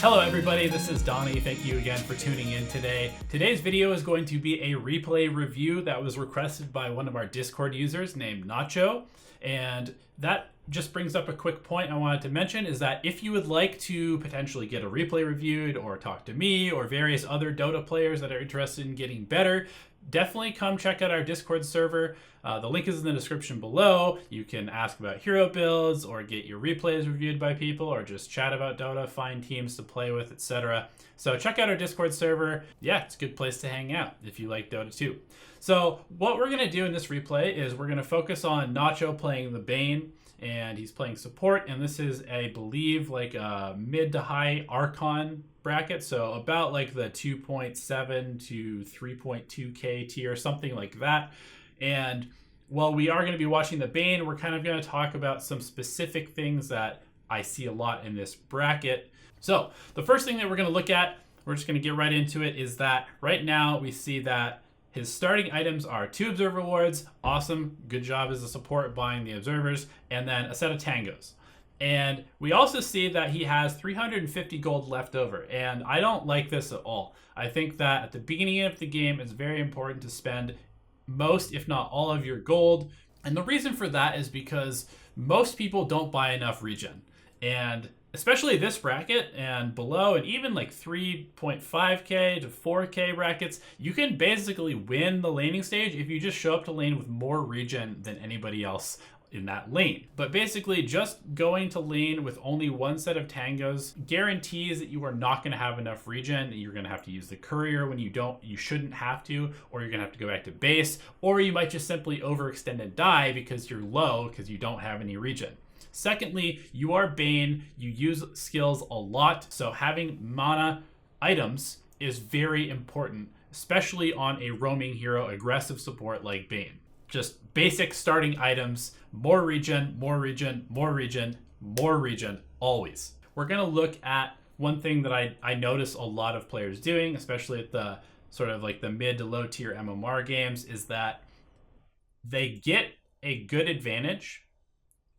Hello everybody, this is Donnie. Thank you again for tuning in today. Today's video is going to be a replay review that was requested by one of our Discord users named Nacho. And that just brings up a quick point I wanted to mention is that if you would like to potentially get a replay reviewed or talk to me or various other Dota players that are interested in getting better, definitely come check out our Discord server. The link is in the description below. You can ask about hero builds or get your replays reviewed by people or just chat about Dota, find teams to play with, etc. So check out our Discord server. Yeah, it's a good place to hang out if you like Dota 2. So what we're going to do in this replay is we're going to focus on Nacho playing the Bane, and he's playing support, and this is, I believe, like a mid to high Archon bracket, so about like the 2.7 to 3.2k tier, something like that. And while we are going to be watching the Bane, we're kind of going to talk about some specific things that I see a lot in this bracket. So the first thing that we're going to look at, we're just going to get right into it, is that right now we see that his starting items are 2 observer wards, awesome, good job as a support buying the observers, and then a set of tangos. And we also see that he has 350 gold left over, and I don't like this at all. I think that at the beginning of the game, it's very important to spend most, if not all, of your gold. And the reason for that is because most people don't buy enough regen. And especially this bracket and below, and even like 3.5k to 4k brackets, you can basically win the laning stage if you just show up to lane with more regen than anybody else in that lane. But basically just going to lane with only one set of tangos guarantees that you are not going to have enough regen. You're going to have to use the courier when you shouldn't have to, or you're going to have to go back to base, or you might just simply overextend and die because you're low because you don't have any regen. Secondly, you are Bane, you use skills a lot, so having mana items is very important, especially on a roaming hero aggressive support like Bane. Just basic starting items, more regen, more regen, more regen, more regen, always. We're going to look at one thing that I notice a lot of players doing, especially at the sort of like the mid to low tier MMR games, is that they get a good advantage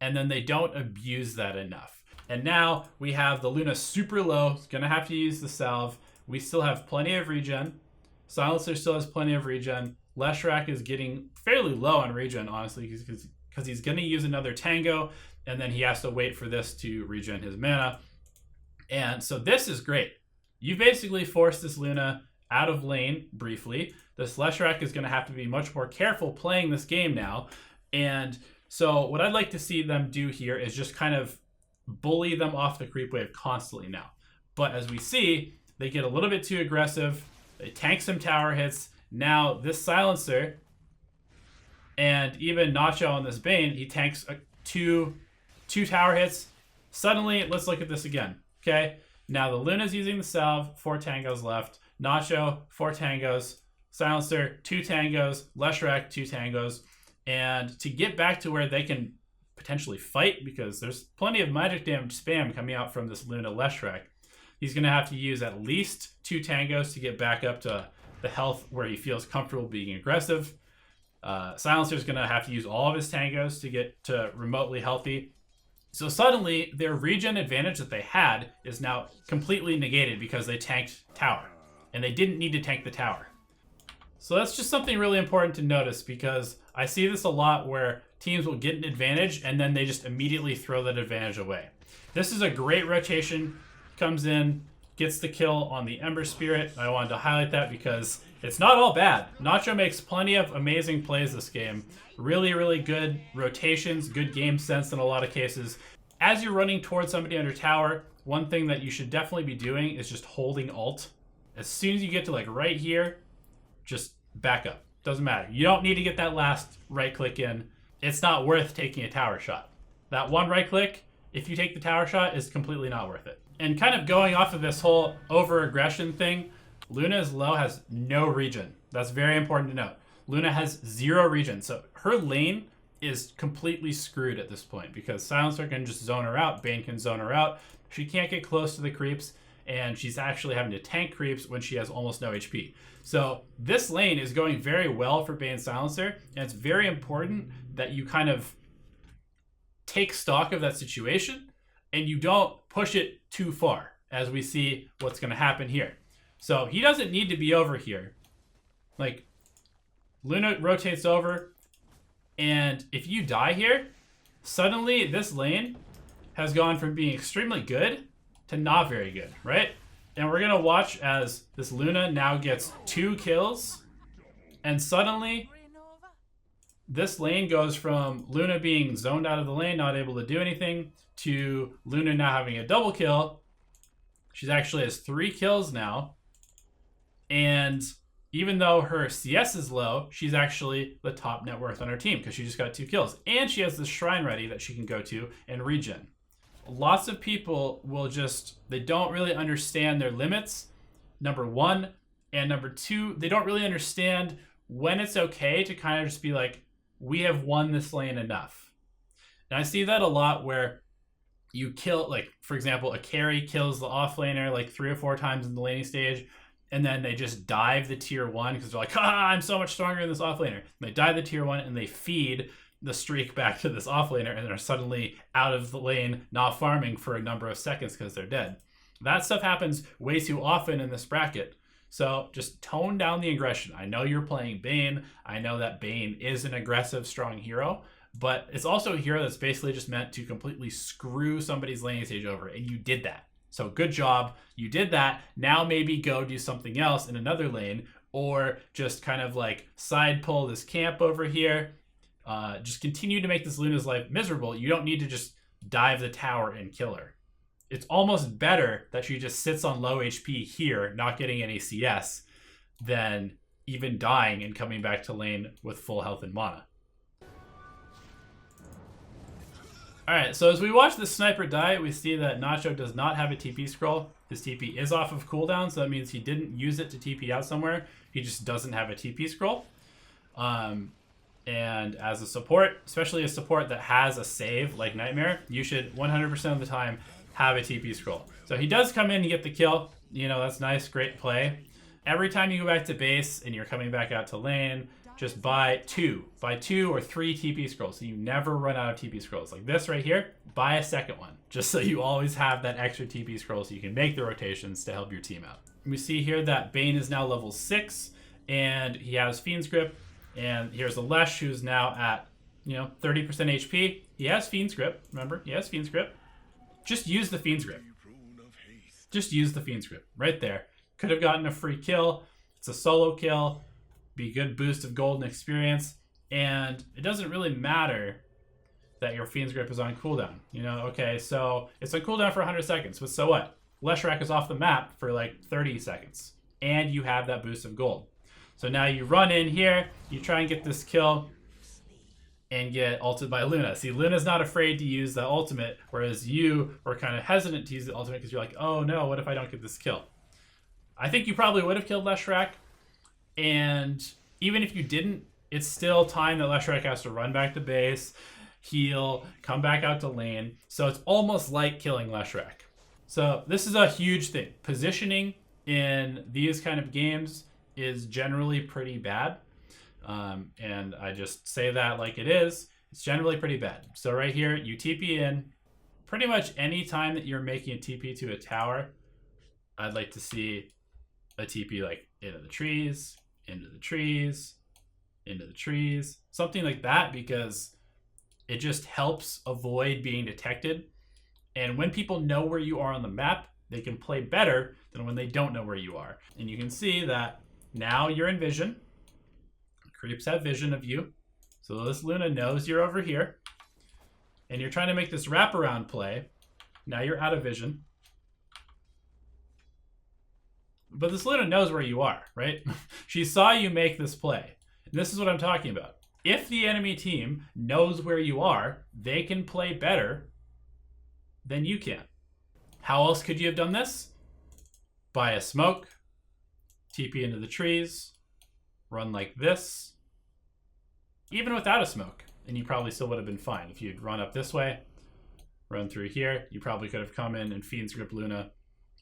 and then they don't abuse that enough. And now we have the Luna super low, it's going to have to use the salve. We still have plenty of regen. Silencer still has plenty of regen. Leshrac is getting fairly low on regen, honestly, because he's going to use another tango, and then he has to wait for this to regen his mana. And so this is great. You basically forced this Luna out of lane briefly. This Leshrac is going to have to be much more careful playing this game now. And so what I'd like to see them do here is just kind of bully them off the creep wave constantly now. But as we see, they get a little bit too aggressive. They tank some tower hits. Now this Silencer and even Nacho on this Bane, he tanks two tower hits. Suddenly, let's look at this again. Okay, now the Luna's using the salve, 4 tangos left. Nacho, 4 tangos. Silencer, 2 tangos. Leshrac, 2 tangos. And to get back to where they can potentially fight, because there's plenty of magic damage spam coming out from this Luna Leshrac, he's going to have to use at least 2 tangos to get back up to the health where he feels comfortable being aggressive. Silencer's going to have to use all of his tangos to get to remotely healthy. So suddenly, their regen advantage that they had is now completely negated because they tanked tower. And they didn't need to tank the tower. So that's just something really important to notice, because I see this a lot where teams will get an advantage and then they just immediately throw that advantage away. This is a great rotation. Comes in, gets the kill on the Ember Spirit. I wanted to highlight that because it's not all bad. Nacho makes plenty of amazing plays this game. Really, really good rotations, good game sense in a lot of cases. As you're running towards somebody under tower, one thing that you should definitely be doing is just holding alt. As soon as you get to like right here, just back up. Doesn't matter. You don't need to get that last right click in. It's not worth taking a tower shot. That one right click, if you take the tower shot, is completely not worth it. And kind of going off of this whole over-aggression thing, Luna's low has no regen. That's very important to note. Luna has 0 regen, so her lane is completely screwed at this point because Silencer can just zone her out, Bane can zone her out. She can't get close to the creeps, and she's actually having to tank creeps when she has almost no HP. So this lane is going very well for Bane Silencer, and it's very important that you kind of take stock of that situation and you don't push it too far. as we see what's going to happen here. So he doesn't need to be over here. Like, Luna rotates over, and if you die here, suddenly this lane has gone from being extremely good to not very good, right? And we're going to watch as this Luna now gets 2 kills, and suddenly this lane goes from Luna being zoned out of the lane, not able to do anything, to Luna now having a double kill. She's actually has 3 kills now. And even though her CS is low, she's actually the top net worth on her team because she just got 2 kills. And she has this shrine ready that she can go to and regen. Lots of people will just, they don't really understand their limits, number one. And number two, they don't really understand when it's okay to kind of just be like, we have won this lane enough. And I see that a lot where you kill, like, for example, a carry kills the offlaner like 3 or 4 times in the laning stage, and then they just dive the tier 1 because they're like, I'm so much stronger than this offlaner. And they dive the tier 1 and they feed the streak back to this offlaner, and they're suddenly out of the lane, not farming for a number of seconds because they're dead. That stuff happens way too often in this bracket. So just tone down the aggression. I know you're playing Bane. I know that Bane is an aggressive, strong hero, but it's also a hero that's basically just meant to completely screw somebody's laning stage over, and you did that. So good job. You did that. Now maybe go do something else in another lane, or just kind of like side pull this camp over here. Just continue to make this Luna's life miserable. You don't need to just dive the tower and kill her. It's almost better that she just sits on low HP here, not getting any CS, than even dying and coming back to lane with full health and mana. Alright, so as we watch the sniper die, we see that Nacho does not have a TP scroll. His TP is off of cooldown, so that means he didn't use it to TP out somewhere. He just doesn't have a TP scroll. And as a support, especially a support that has a save like Nightmare, you should 100% of the time have a TP scroll. So he does come in and get the kill. You know, that's nice, great play. Every time you go back to base and you're coming back out to lane, just buy 2 or 3 TP scrolls, so you never run out of TP scrolls. Like this right here, buy a second one, just so you always have that extra TP scroll so you can make the rotations to help your team out. We see here that Bane is now level 6, and he has Fiend's Grip, and here's the Lesh, who's now at, 30% HP. He has Fiend's Grip, remember, he has Fiend's Grip. Just use the Fiend's Grip. Just use the Fiend's Grip right there. Could have gotten a free kill. It's a solo kill. Be a good boost of gold and experience. And it doesn't really matter that your Fiend's Grip is on cooldown. Okay, so it's on cooldown for 100 seconds. But so what? Leshrac is off the map for like 30 seconds. And you have that boost of gold. So now you run in here. You try and get this kill and get ulted by Luna. See, Luna's not afraid to use the ultimate, whereas you were kind of hesitant to use the ultimate because you're like, oh no, what if I don't get this kill? I think you probably would have killed Leshrac, and even if you didn't, it's still time that Leshrac has to run back to base, heal, come back out to lane, so it's almost like killing Leshrac. So this is a huge thing. Positioning in these kind of games is generally pretty bad. And I just say that like it is. It's generally pretty bad. So right here, you TP in. Pretty much any time that you're making a TP to a tower, I'd like to see a TP like into the trees, into the trees, into the trees, something like that, because it just helps avoid being detected. And when people know where you are on the map, they can play better than when they don't know where you are. And you can see that now you're in vision. Creeps have vision of you. So this Luna knows you're over here. And you're trying to make this wraparound play. Now you're out of vision. But this Luna knows where you are, right? She saw you make this play. And this is what I'm talking about. If the enemy team knows where you are, they can play better than you can. How else could you have done this? Buy a smoke, TP into the trees, run like this. Even without a smoke, and you probably still would have been fine. If you'd run up this way, run through here, you probably could have come in and Fiend's Grip Luna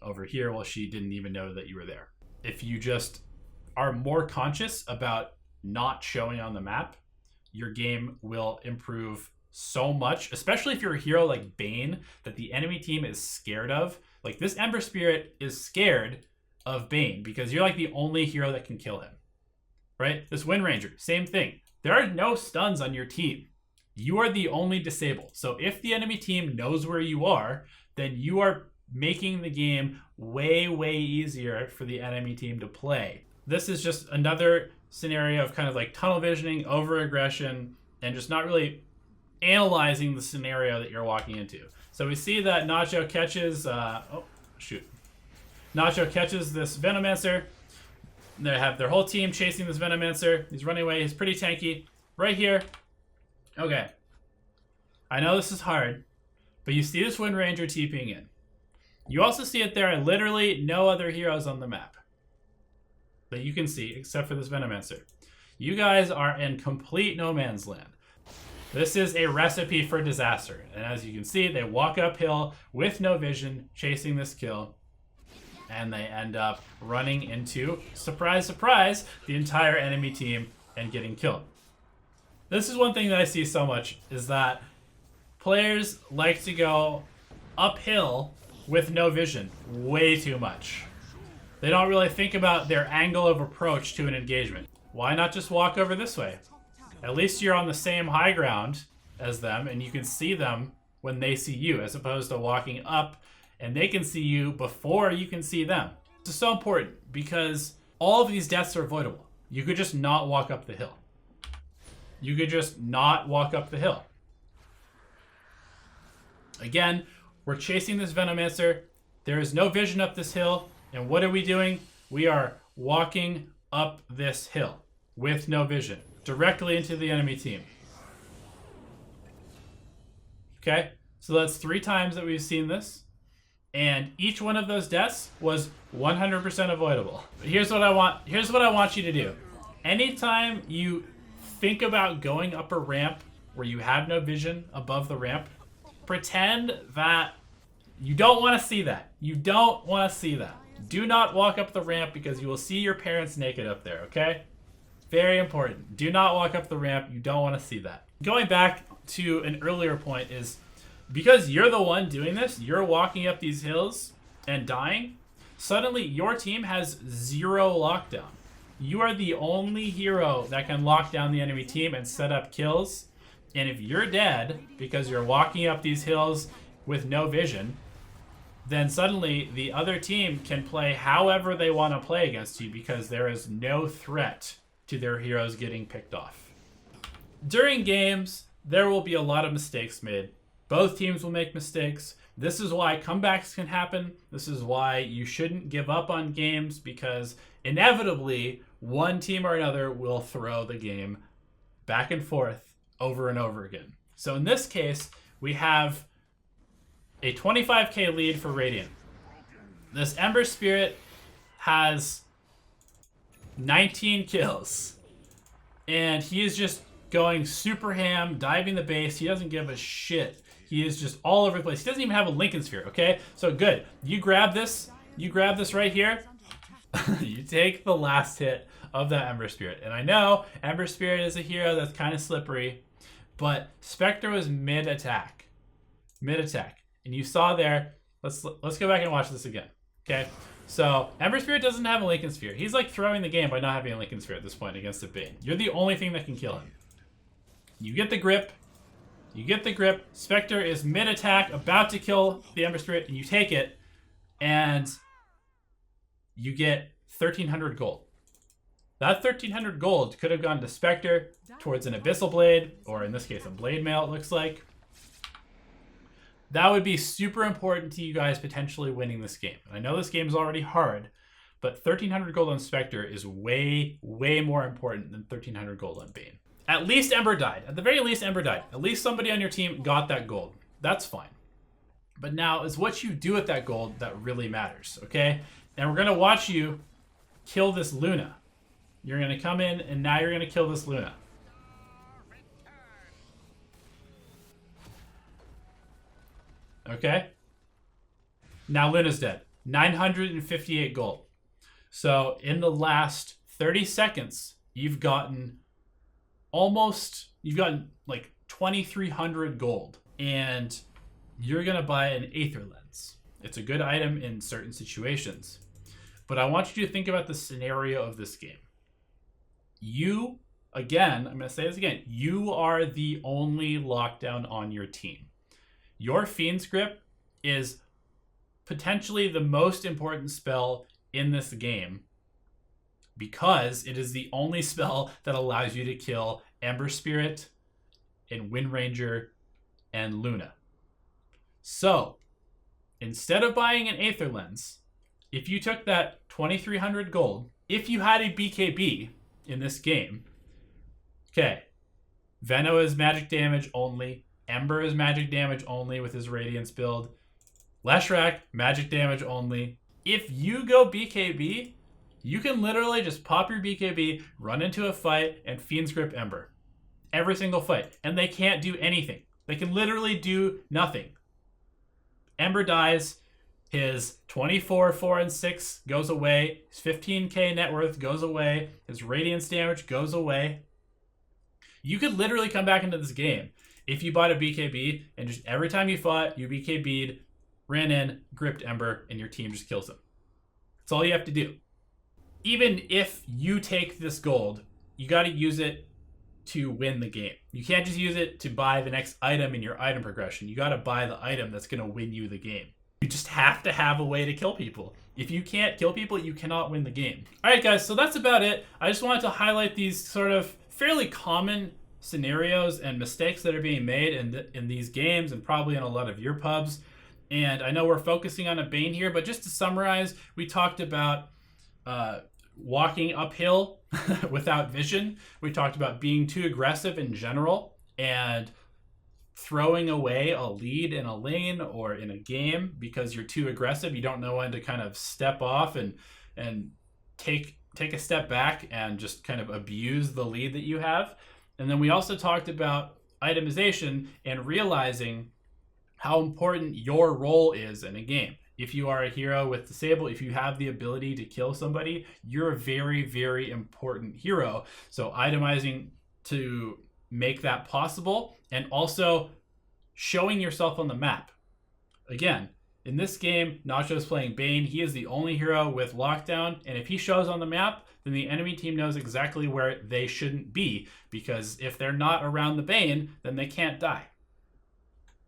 over here while she didn't even know that you were there. If you just are more conscious about not showing on the map, your game will improve so much, especially if you're a hero like Bane that the enemy team is scared of. Like, this Ember Spirit is scared of Bane because you're like the only hero that can kill him, right? This Wind Ranger, same thing. There are no stuns on your team. You are the only disable. So if the enemy team knows where you are, then you are making the game way, way easier for the enemy team to play. This is just another scenario of kind of like tunnel visioning, over aggression, and just not really analyzing the scenario that you're walking into. So we see that Nacho catches, Nacho catches this Venomancer. They have their whole team chasing this Venomancer. He's running away. He's pretty tanky. Right here. Okay. I know this is hard, but you see this Wind Ranger TPing in. You also see it there are literally no other heroes on the map that you can see except for this Venomancer. You guys are in complete no man's land. This is a recipe for disaster. And as you can see, they walk uphill with no vision, chasing this kill. And they end up running into, surprise, surprise, the entire enemy team and getting killed. This is one thing that I see so much, is that players like to go uphill with no vision way too much. They don't really think about their angle of approach to an engagement. Why not just walk over this way? At least you're on the same high ground as them and you can see them when they see you, as opposed to walking up and they can see you before you can see them. This is so important because all of these deaths are avoidable. You could just not walk up the hill. You could just not walk up the hill. Again, we're chasing this Venomancer. There is no vision up this hill. And what are we doing? We are walking up this hill with no vision, directly into the enemy team. Okay, so that's 3 times that we've seen this. And each one of those deaths was 100% avoidable. But here's what I want you to do. Anytime you think about going up a ramp where you have no vision above the ramp, pretend that you don't want to see that. You don't want to see that. Do not walk up the ramp because you will see your parents naked up there, okay? Very important. Do not walk up the ramp. You don't want to see that. Going back to an earlier point is, because you're the one doing this, you're walking up these hills and dying, suddenly your team has 0 lockdown. You are the only hero that can lock down the enemy team and set up kills. And if you're dead because you're walking up these hills with no vision, then suddenly the other team can play however they want to play against you because there is no threat to their heroes getting picked off. During games, there will be a lot of mistakes made. Both teams will make mistakes. This is why comebacks can happen. This is why you shouldn't give up on games, because inevitably one team or another will throw the game back and forth over and over again. So in this case, we have a 25k lead for Radiant. This Ember Spirit has 19 kills. And he is just going super ham, diving the base. He doesn't give a shit. He is just all over the place. He doesn't even have a Lincoln Sphere, okay? So good. You grab this right here. You take the last hit of that Ember Spirit. And I know Ember Spirit is a hero that's kind of slippery, but Spectre was mid-attack. Mid-attack. And you saw there, let's go back and watch this again, okay? So Ember Spirit doesn't have a Lincoln Sphere. He's like throwing the game by not having a Lincoln Sphere at this point against a Bane. You're the only thing that can kill him. You get the grip. You get the grip. Spectre is mid-attack, about to kill the Ember Spirit, and you take it, and you get 1,300 gold. That 1,300 gold could have gone to Spectre towards an Abyssal Blade, or in this case, a Blade Mail, it looks like. That would be super important to you guys potentially winning this game. And I know this game is already hard, but 1,300 gold on Spectre is way, way more important than 1,300 gold on Bane. At least Ember died. At the very least, Ember died. At least somebody on your team got that gold. That's fine. But now it's what you do with that gold that really matters, okay? And we're going to watch you kill this Luna. You're going to come in, and now you're going to kill this Luna. Okay? Now Luna's dead. 958 gold. So in the last 30 seconds, you've gotten like 2,300 gold. And you're going to buy an Aether Lens. It's a good item in certain situations. But I want you to think about the scenario of this game. You, again, I'm going to say this again, you are the only lockdown on your team. Your Fiend's Grip is potentially the most important spell in this game because it is the only spell that allows you to kill Ember Spirit and Wind Ranger and Luna. So, instead of buying an Aether Lens, if you took that 2,300 gold, if you had a BKB in this game, okay, Venno is magic damage only, Ember is magic damage only with his Radiance build, Leshrac, magic damage only. If you go BKB, you can literally just pop your BKB, run into a fight, and Fiend's Grip Ember. Every single fight. And they can't do anything. They can literally do nothing. Ember dies, his 24, 4, and 6 goes away, his 15k net worth goes away, his Radiance damage goes away. You could literally come back into this game if you bought a BKB, and just every time you fought, you BKB'd, ran in, gripped Ember, and your team just kills them. That's all you have to do. Even if you take this gold, you got to use it to win the game. You can't just use it to buy the next item in your item progression. You got to buy the item that's going to win you the game. You just have to have a way to kill people. If you can't kill people, you cannot win the game. All right, guys, so that's about it. I just wanted to highlight these sort of fairly common scenarios and mistakes that are being made in these games and probably in a lot of your pubs. And I know we're focusing on a Bane here, but just to summarize, we talked about walking uphill without vision. We talked about being too aggressive in general and throwing away a lead in a lane or in a game because you're too aggressive. You don't know when to kind of step off and take a step back and just kind of abuse the lead that you have. And then we also talked about itemization and realizing how important your role is in a game. If you are a hero with Disable, if you have the ability to kill somebody, you're a very, very important hero. So itemizing to make that possible and also showing yourself on the map. Again, in this game, Nacho's playing Bane. He is the only hero with lockdown, and if he shows on the map, then the enemy team knows exactly where they shouldn't be, because if they're not around the Bane, then they can't die.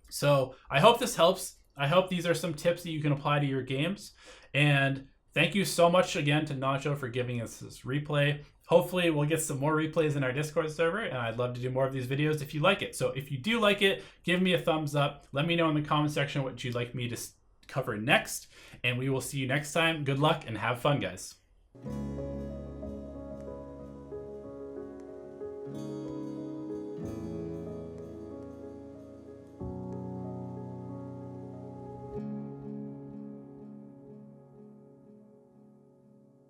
So I hope this helps. I hope these are some tips that you can apply to your games. And thank you so much again to Nacho for giving us this replay. Hopefully we'll get some more replays in our Discord server, and I'd love to do more of these videos if you like it. So if you do like it, give me a thumbs up. Let me know in the comment section what you'd like me to cover next, and we will see you next time. Good luck and have fun, guys.